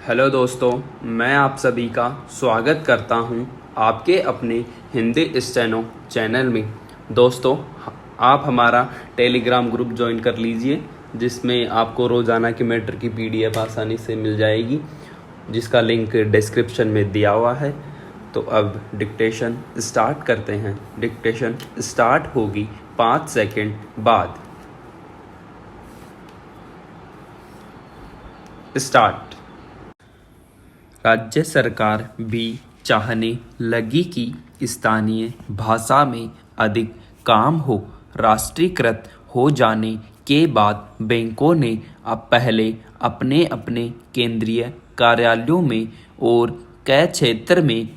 Hello दोस्तों, मैं आप सभी का स्वागत करता हूं आपके अपने हिंदी स्टेनो चैनल में। दोस्तों, आप हमारा टेलीग्राम ग्रुप ज्वाइन कर लीजिए, जिसमें आपको रोज़ाना की मैटर की पीडीएफ आसानी से मिल जाएगी, जिसका लिंक डिस्क्रिप्शन में दिया हुआ है। तो अब डिक्टेशन स्टार्ट करते हैं। डिक्टेशन स्टार्ट होगी 5 सेकंड बाद। स्टार्ट। राज्य सरकार भी चाहने लगी कि स्थानीय भाषा में अधिक काम हो। राष्ट्रीयकृत हो जाने के बाद बैंकों ने अब पहले अपने अपने केंद्रीय कार्यालयों में और कई क्षेत्र में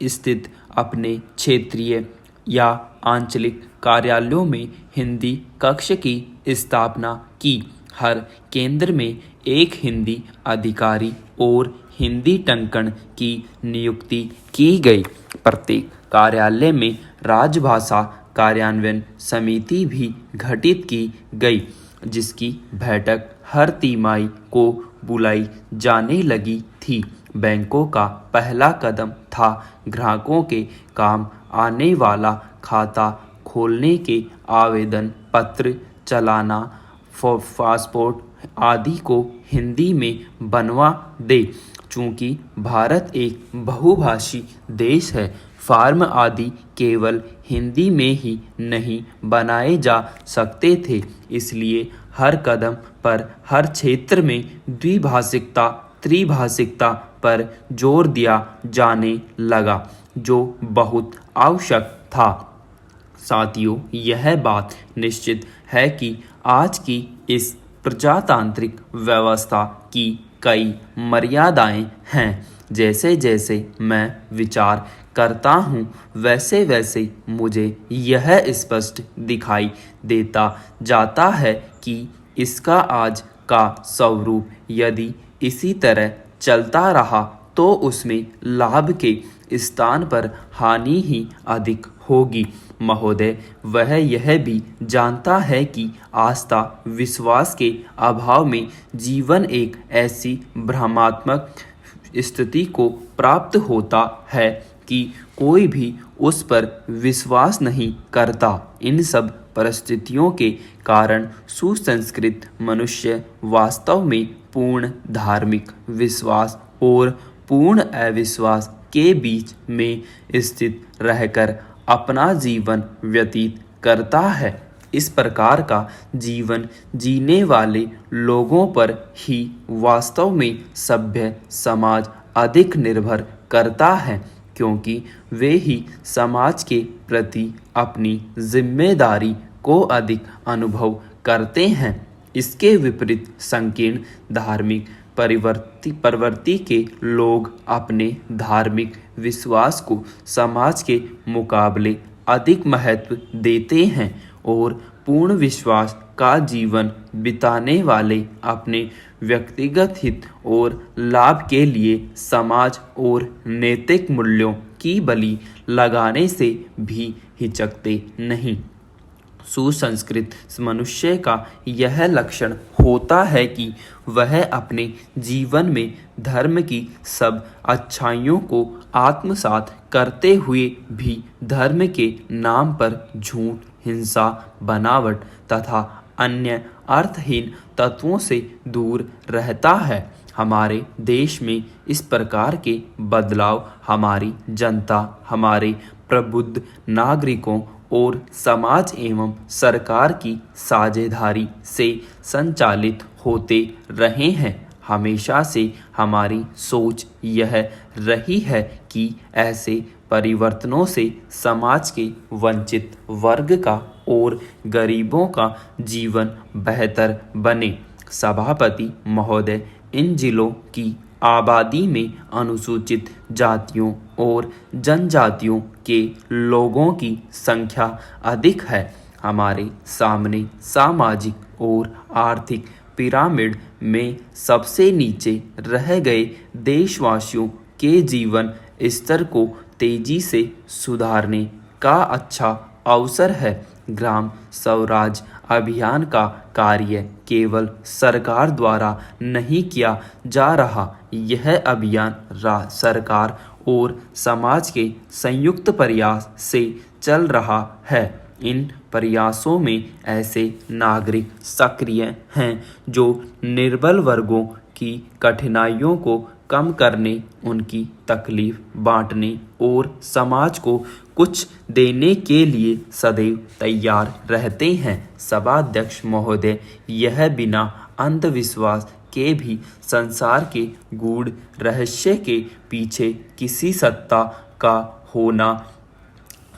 स्थित अपने क्षेत्रीय या आंचलिक कार्यालयों में हिंदी कक्ष की स्थापना की। हर केंद्र में एक हिंदी अधिकारी और हिंदी टंकण की नियुक्ति की गई। प्रत्येक कार्यालय में राजभाषा कार्यान्वयन समिति भी गठित की गई, जिसकी बैठक हर तिमाही को बुलाई जाने लगी थी। बैंकों का पहला कदम था ग्राहकों के काम आने वाला खाता खोलने के आवेदन पत्र, चालान, पासपोर्ट आदि को हिंदी में बनवा दे। चूँकि भारत एक बहुभाषी देश है, फॉर्म आदि केवल हिंदी में ही नहीं बनाए जा सकते थे, इसलिए हर कदम पर हर क्षेत्र में द्विभाषिकता त्रिभाषिकता पर जोर दिया जाने लगा, जो बहुत आवश्यक था। साथियों, यह बात निश्चित है कि आज की इस प्रजातांत्रिक व्यवस्था की कई मर्यादाएं हैं। जैसे जैसे मैं विचार करता हूँ, वैसे वैसे मुझे यह स्पष्ट दिखाई देता जाता है कि इसका आज का स्वरूप यदि इसी तरह चलता रहा तो उसमें लाभ के स्थान पर हानि ही अधिक होगी। महोदय, वह यह भी जानता है कि आस्था विश्वास के अभाव में जीवन एक ऐसी भ्रमात्मक स्थिति को प्राप्त होता है कि कोई भी उस पर विश्वास नहीं करता। इन सब परिस्थितियों के कारण सुसंस्कृत मनुष्य वास्तव में पूर्ण धार्मिक विश्वास और पूर्ण अविश्वास के बीच में स्थित रहकर अपना जीवन व्यतीत करता है। इस प्रकार का जीवन जीने वाले लोगों पर ही वास्तव में सभ्य समाज अधिक निर्भर करता है, क्योंकि वे ही समाज के प्रति अपनी जिम्मेदारी को अधिक अनुभव करते हैं। इसके विपरीत संकीर्ण धार्मिक प्रवृत्ति के लोग अपने धार्मिक विश्वास को समाज के मुकाबले अधिक महत्व देते हैं और पूर्ण विश्वास का जीवन बिताने वाले अपने व्यक्तिगत हित और लाभ के लिए समाज और नैतिक मूल्यों की बलि लगाने से भी हिचकते नहीं। सुसंस्कृत मनुष्य का यह लक्षण होता है कि वह अपने जीवन में धर्म की सब अच्छाइयों को आत्मसात करते हुए भी धर्म के नाम पर झूठ, हिंसा, बनावट तथा अन्य अर्थहीन तत्वों से दूर रहता है। हमारे देश में इस प्रकार के बदलाव हमारी जनता, हमारे प्रबुद्ध नागरिकों और समाज एवं सरकार की साझेदारी से संचालित होते रहे हैं। हमेशा से हमारी सोच यह रही है कि ऐसे परिवर्तनों से समाज के वंचित वर्ग का और गरीबों का जीवन बेहतर बने। सभापति महोदय, इन जिलों की आबादी में अनुसूचित जातियों और जनजातियों के लोगों की संख्या अधिक है। हमारे सामने सामाजिक और आर्थिक पिरामिड में सबसे नीचे रह गए देशवासियों के जीवन स्तर को तेजी से सुधारने का अच्छा अवसर है। ग्राम स्वराज अभियान का कार्य केवल सरकार द्वारा नहीं किया जा रहा, यह अभियान सरकार और समाज के संयुक्त प्रयास से चल रहा है। इन प्रयासों में ऐसे नागरिक सक्रिय हैं जो निर्बल वर्गों की कठिनाइयों को कम करने, उनकी तकलीफ बांटने और समाज को कुछ देने के लिए सदैव तैयार रहते हैं। सभाध्यक्ष महोदय, यह बिना अंधविश्वास के भी संसार के गूढ़ रहस्य के पीछे किसी सत्ता का होना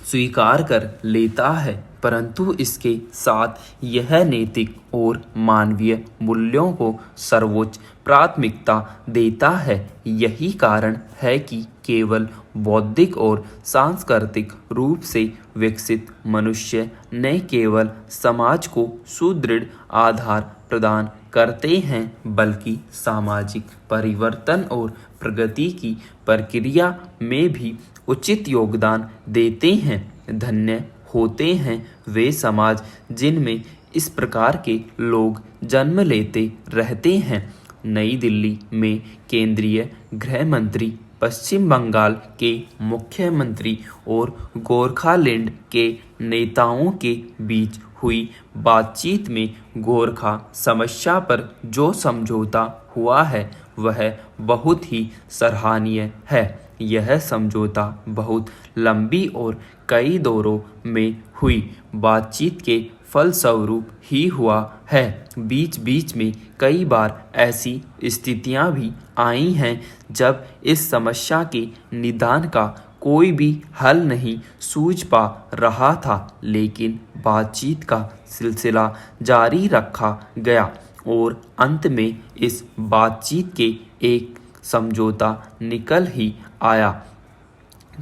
स्वीकार कर लेता है, परंतु इसके साथ यह नैतिक और मानवीय मूल्यों को सर्वोच्च प्राथमिकता देता है। यही कारण है कि केवल बौद्धिक और सांस्कृतिक रूप से विकसित मनुष्य न केवल समाज को सुदृढ़ आधार प्रदान करते हैं, बल्कि सामाजिक परिवर्तन और प्रगति की प्रक्रिया में भी उचित योगदान देते हैं। धन्य होते हैं वे समाज जिनमें इस प्रकार के लोग जन्म लेते रहते हैं। नई दिल्ली में केंद्रीय गृह मंत्री, पश्चिम बंगाल के मुख्यमंत्री और गोरखालैंड के नेताओं के बीच हुई बातचीत में गोरखा समस्या पर जो समझौता हुआ है वह बहुत ही सराहनीय है। यह समझौता बहुत लंबी और कई दौरों में हुई बातचीत के फलस्वरूप ही हुआ है। बीच बीच में कई बार ऐसी स्थितियां भी आई हैं जब इस समस्या के निदान का कोई भी हल नहीं सूझ पा रहा था, लेकिन बातचीत का सिलसिला जारी रखा गया और अंत में इस बातचीत के एक समझौता निकल ही आया।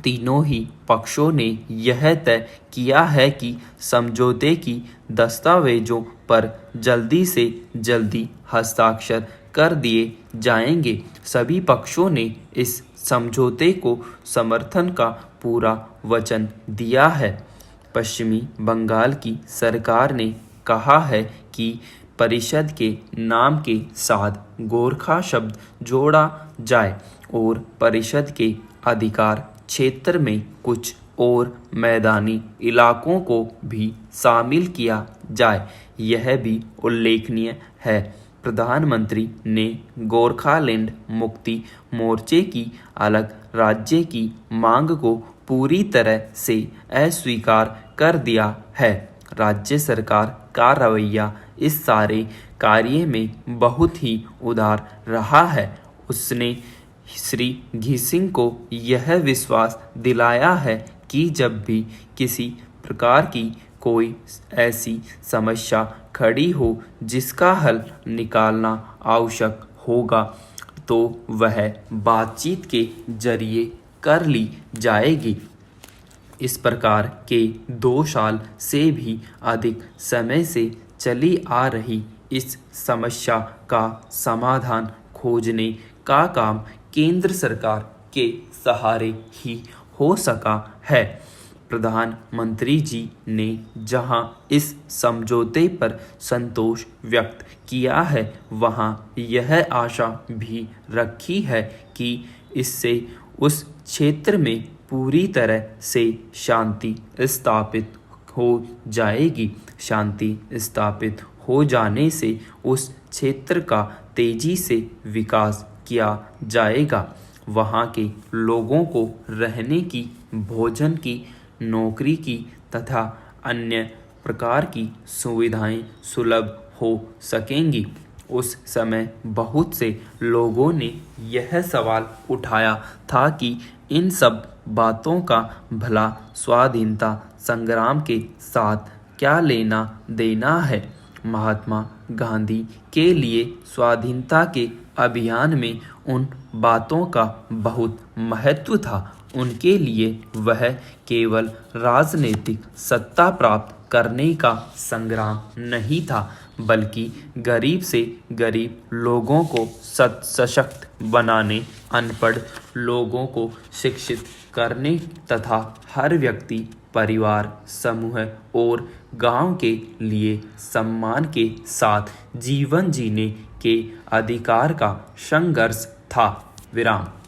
तीनों ही पक्षों ने यह तय किया है कि समझौते की दस्तावेजों पर जल्दी से जल्दी हस्ताक्षर कर दिए जाएंगे। सभी पक्षों ने इस समझौते को समर्थन का पूरा वचन दिया है। पश्चिमी बंगाल की सरकार ने कहा है कि परिषद के नाम के साथ गोरखा शब्द जोड़ा जाए और परिषद के अधिकार क्षेत्र में कुछ और मैदानी इलाकों को भी शामिल किया जाए। यह भी उल्लेखनीय है प्रधानमंत्री ने गोरखालैंड मुक्ति मोर्चे की अलग राज्य की मांग को पूरी तरह से अस्वीकार कर दिया है। राज्य सरकार का रवैया इस सारे कार्य में बहुत ही उदार रहा है। उसने श्री घिसिंग को यह विश्वास दिलाया है कि जब भी किसी प्रकार की कोई ऐसी समस्या खड़ी हो जिसका हल निकालना आवश्यक होगा तो वह बातचीत के जरिए कर ली जाएगी। इस प्रकार के 2 साल से भी अधिक समय से चली आ रही इस समस्या का समाधान खोजने का काम केंद्र सरकार के सहारे ही हो सका है। प्रधानमंत्री जी ने जहां इस समझौते पर संतोष व्यक्त किया है, वहां यह आशा भी रखी है कि इससे उस क्षेत्र में पूरी तरह से शांति स्थापित हो जाएगी। शांति स्थापित हो जाने से उस क्षेत्र का तेजी से विकास किया जाएगा। वहाँ के लोगों को रहने की, भोजन की, नौकरी की तथा अन्य प्रकार की सुविधाएं सुलभ हो सकेंगी। उस समय बहुत से लोगों ने यह सवाल उठाया था कि इन सब बातों का भला स्वाधीनता संग्राम के साथ क्या लेना देना है। महात्मा गांधी के लिए स्वाधीनता के अभियान में उन बातों का बहुत महत्व था। उनके लिए वह केवल राजनीतिक सत्ता प्राप्त करने का संग्राम नहीं था, बल्कि गरीब से गरीब लोगों को सशक्त बनाने, अनपढ़ लोगों को शिक्षित करने तथा हर व्यक्ति परिवार, समूह और गांव के लिए सम्मान के साथ जीवन जीने के अधिकार का संघर्ष था। विराम।